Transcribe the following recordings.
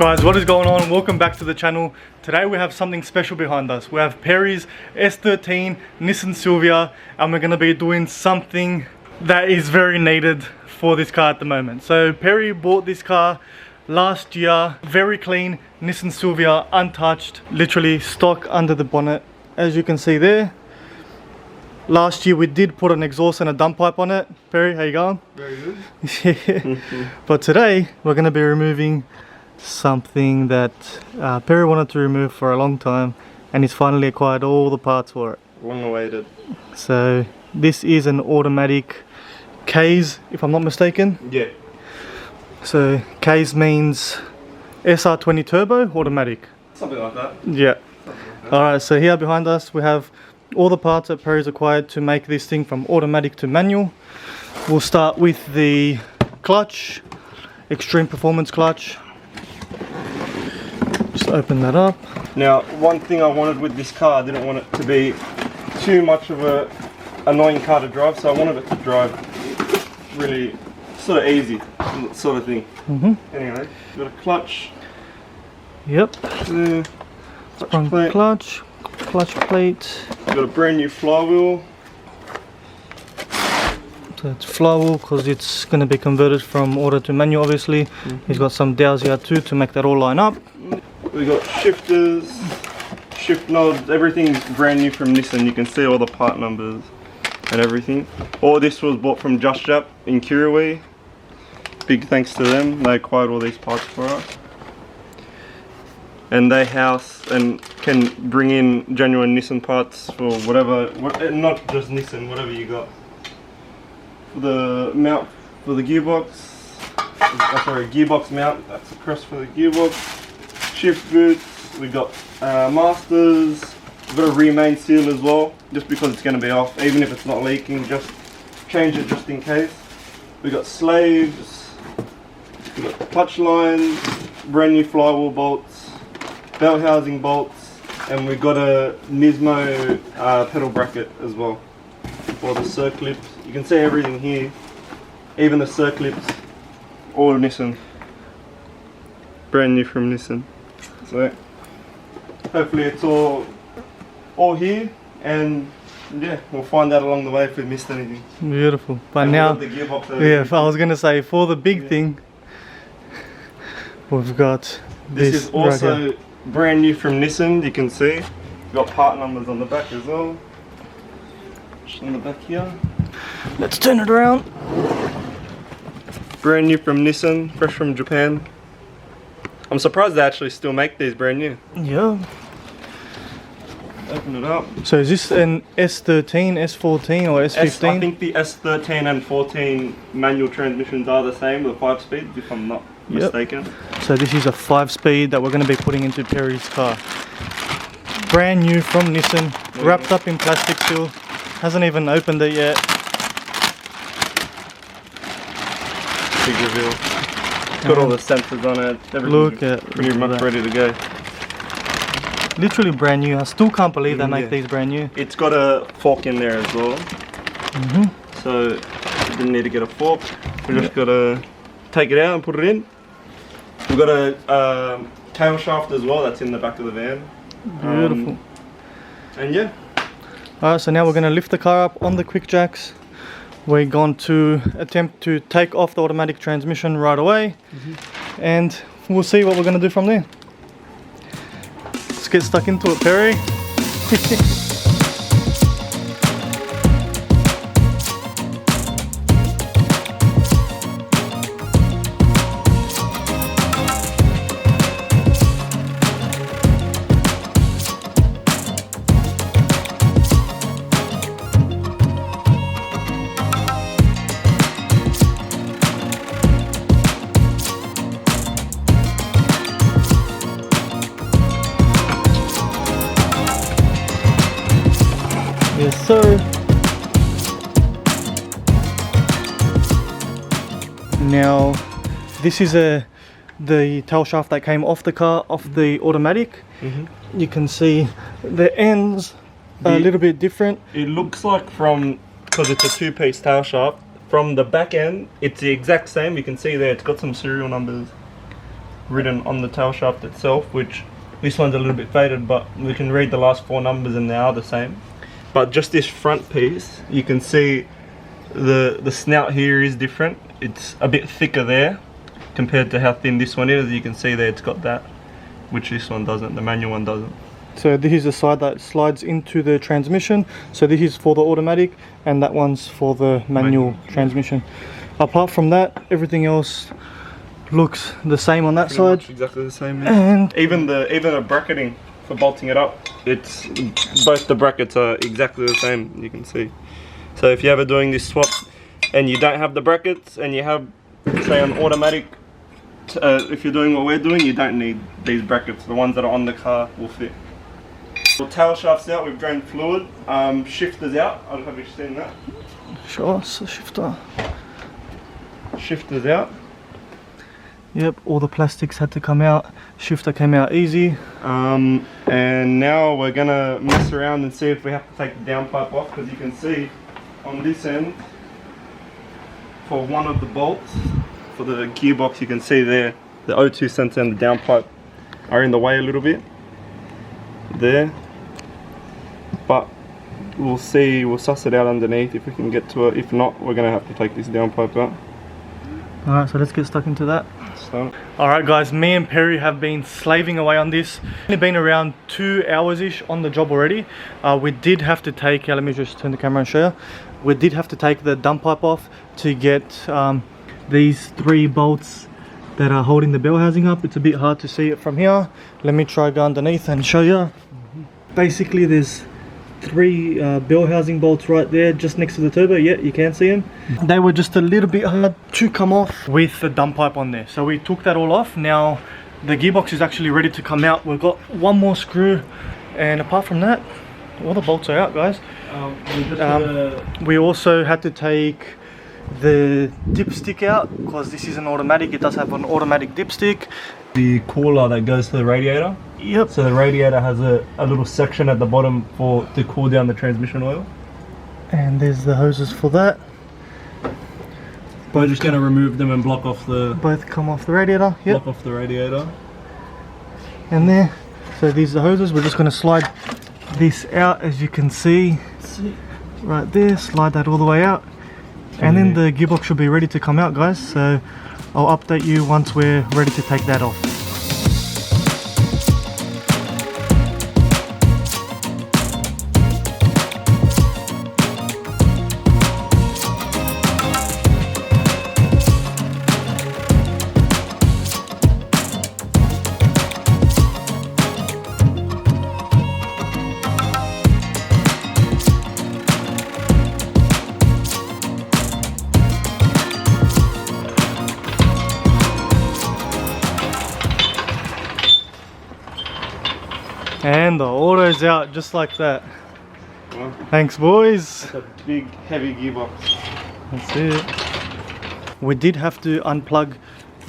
Guys, what is going on? Welcome back to the channel. Today we have something special behind us. We have Perry's S13 Nissan Silvia, and we're going to be doing something that is very needed for this car at the moment. So Perry bought this car last year, very clean Nissan Silvia, untouched, literally stock under the bonnet, as you can see there. Last year we did put an exhaust and a dump pipe on it. Perry, how you going? Very good. Yeah. But today we're going to be removing something that Perry wanted to remove for a long time, and he's finally acquired all the parts for it. Long awaited. So this is an automatic K's, if I'm not mistaken. Yeah. So K's means SR20 turbo automatic. Something like that. Yeah. Alright, so here behind us we have all the parts that Perry's acquired to make this thing from automatic to manual. We'll start with the clutch, extreme performance clutch. Just open that up. Now, one thing I wanted with this car, I didn't want it to be too much of a annoying car to drive, so I wanted it to drive really sort of easy, sort of thing. Anyway, got a clutch. Yep. There. Clutch plate. Clutch plate. Got a brand new flywheel. So it's flywheel because it's going to be converted from auto to manual, obviously. He's got some dowels here too to make that all line up. We got shifters, shift nods, everything's brand new from Nissan. You can see all the part numbers and everything. All this was bought from Just Jap in Kirrawee. Big thanks to them, they acquired all these parts for us. And they house and can bring in genuine Nissan parts for whatever, not just Nissan, whatever you got. For the mount for the gearbox, sorry, gearbox mount, that's a cross for the gearbox. Shift boots, we got masters, we've got a remain seal as well, just because it's going to be off, even if it's not leaking, just change it just in case. We got slaves, we got clutch lines, brand new flywheel bolts, belt housing bolts, and we've got a Nismo pedal bracket as well for the circlips. You can see everything here, even the circlips, all Nissan, brand new from Nissan. So hopefully it's all here, and yeah, we'll find out along the way if we missed anything. Beautiful. But and now, the gearbox yeah, I was gonna say for the big thing, we've got this is also right brand new from Nissan. You can see we've got part numbers on the back as well. Just on the back here. Let's turn it around. Brand new from Nissan, fresh from Japan. I'm surprised they actually still make these brand new. Yeah. Open it up. So is this an S13, S14 or S15? I think the S13 and 14 manual transmissions are the same, the 5-speed, if I'm not mistaken. So this is a 5-speed that we're going to be putting into Perry's car. Brand new from Nissan, wrapped up in plastic still. Hasn't even opened it yet. Big reveal. Got all the sensors on it. Everything's pretty much ready to go. Literally brand new. I still can't believe they make these brand new. It's got a fork in there as well. So you didn't need to get a fork. We just got to take it out and put it in. We've got a tail shaft as well that's in the back of the van. Beautiful. And yeah. Alright, so now we're going to lift the car up on the quick jacks. We're going to attempt to take off the automatic transmission right away, and we'll see what we're going to do from there. Let's get stuck into it, Perry. Yes, sir. Now, this is the tail shaft that came off the car, off the automatic. You can see the ends are a little bit different. It looks like because it's a 2-piece tail shaft, from the back end, it's the exact same. You can see there, it's got some serial numbers written on the tail shaft itself, which this one's a little bit faded, but we can read the last 4 numbers and they are the same. But just this front piece, you can see the snout here is different. It's a bit thicker there compared to how thin this one is. You can see there it's got that, which this one doesn't, the manual one doesn't. So this is the side that slides into the transmission. So this is for the automatic and that one's for the manual transmission. Apart from that, everything else looks the same on that Pretty side. much exactly the same. And even the bracketing for bolting it up, it's both the brackets are exactly the same, you can see. So if you're ever doing this swap and you don't have the brackets and you have, say, an automatic, if you're doing what we're doing, you don't need these brackets. The ones that are on the car will fit. The tail shaft's out, we've drained fluid. Shifter's out, I don't know if you've seen that. sure, so shifter. Shifter's out. Yep, all the plastics had to come out. Shifter came out easy. And now we're gonna mess around and see if we have to take the downpipe off, because you can see on this end, for one of the bolts, for the gearbox, you can see there, the O2 sensor and the downpipe are in the way a little bit. There. But we'll see, we'll suss it out underneath if we can get to it. If not, we're gonna have to take this downpipe out. Alright, so let's get stuck into that. So, Alright guys, me and Perry have been slaving away on this. It's been around 2 hours-ish on the job already. We did have to take, let me just turn the camera and show you. We did have to take the dump pipe off to get these 3 bolts that are holding the bell housing up. It's a bit hard to see it from here. Let me try go underneath and show you. Basically there's 3 bell housing bolts right there just next to the turbo. Yeah, you can see them. They were just a little bit hard to come off with the dump pipe on there, so we took that all off. Now the gearbox is actually ready to come out. We've got 1 more screw, and apart from that, all the bolts are out, guys. We also had to take the dipstick out because this is an automatic. It does have an automatic dipstick. the cooler that goes to the radiator. Yep. So the radiator has a little section at the bottom to cool down the transmission oil. And there's the hoses for that. We're just going to remove them and block off the Both come off the radiator. Yep. block off the radiator. And there. So these are the hoses. We're just going to slide this out, as you can see. Right there. Slide that all the way out. And then the gearbox should be ready to come out, guys. So I'll update you once we're ready to take that off. And the auto's out just like that. Well, Thanks, boys. it's a big, heavy gearbox. That's it. We did have to unplug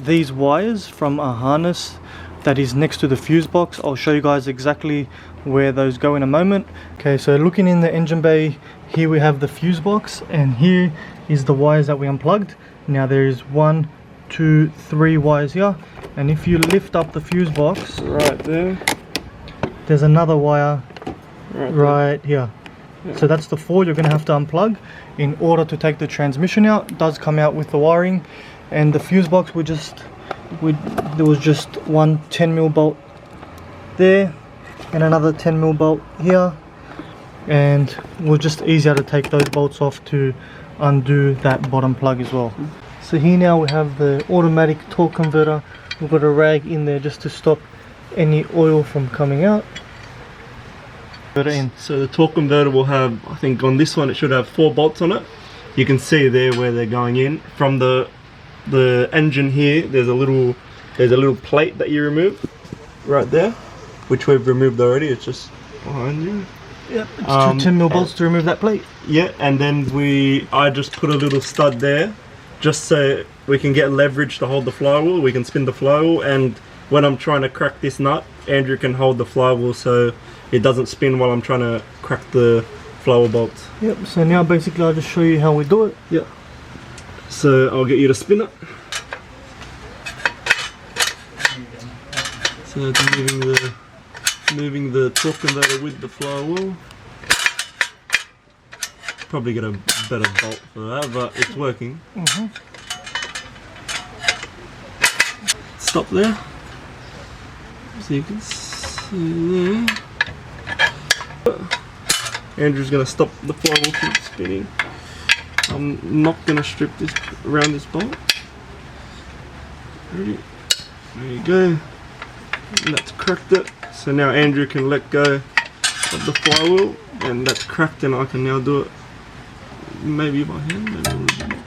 these wires from a harness that is next to the fuse box. I'll show you guys exactly where those go in a moment. Okay, so looking in the engine bay, here we have the fuse box, and here is the wires that we unplugged. Now there is 1, 2, 3 wires here, and if you lift up the fuse box, Right there. there's another wire Right, right here. Yeah. So that's the 4 you're going to have to unplug in order to take the transmission out. It does come out with the wiring, and the fuse box there was just one 10mm bolt there and another 10mm bolt here, and it was just easier to take those bolts off to undo that bottom plug as well. So here now we have the automatic torque converter. We've got a rag in there just to stop any oil from coming out. Put it in. So the torque converter will have, I think on this one it should have 4 bolts on it. You can see there where they're going in. From the engine here, there's a little plate that you remove right there, which we've removed already. It's just behind you. Yep, it's 2 10mm bolts to remove that plate. Yeah, and then I just put a little stud there, just so we can get leverage to hold the flywheel. We can spin the flywheel, and when I'm trying to crack this nut, Andrew can hold the flywheel so it doesn't spin while I'm trying to crack the flywheel bolts. Yep, so now basically I'll just show you how we do it. Yep. So I'll get you to spin it. So it's moving the torque converter with the flywheel. Probably get a better bolt for that, but it's working. Stop there. So you can see there. Andrew's going to stop the flywheel from spinning. I'm not going to strip this around this bolt. Ready? There you go. And that's cracked it. So now Andrew can let go of the flywheel, and that's cracked, and I can now do it maybe by hand, maybe a little bit.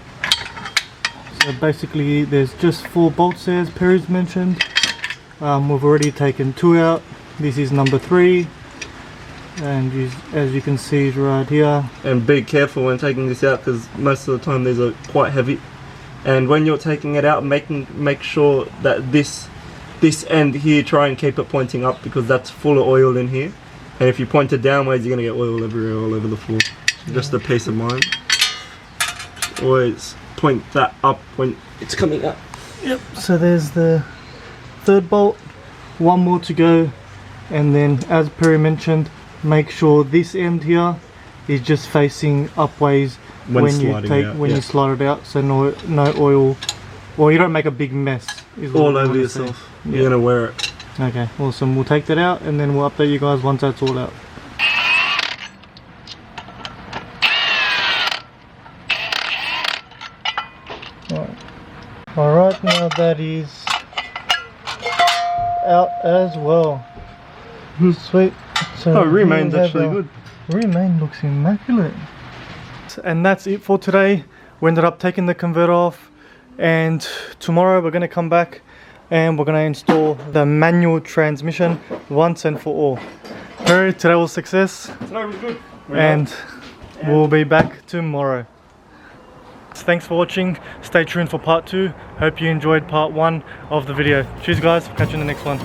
So basically there's just 4 bolts there, as Perry's mentioned. We've already taken 2 out. This is number 3. And as you can see right here. And be careful when taking this out, because most of the time these are quite heavy. And when you're taking it out, make sure that this end here, try and keep it pointing up, because that's full of oil in here. And if you point it downwards, you're going to get oil everywhere, all over the floor. Just a peace of mind. Always point that up when it's coming up. Yep, so there's the 3rd bolt, 1 more to go, and then as Perry mentioned, make sure this end here is just facing upways when you slide it out, so no oil, or you don't make a big mess. All over yourself. You're gonna wear it. Okay, awesome. We'll take that out and then we'll update you guys once that's all out. Alright, now that is out as well. Sweet. So remain's actually good. Remain looks immaculate. And that's it for today. We ended up taking the converter off, and tomorrow we're going to come back and we're going to install the manual transmission once and for all. Perry, today was success. Today was good. And we'll be back tomorrow. Thanks for watching. Stay tuned for part 2. Hope you enjoyed part 1 of the video. Cheers guys, catch you in the next one.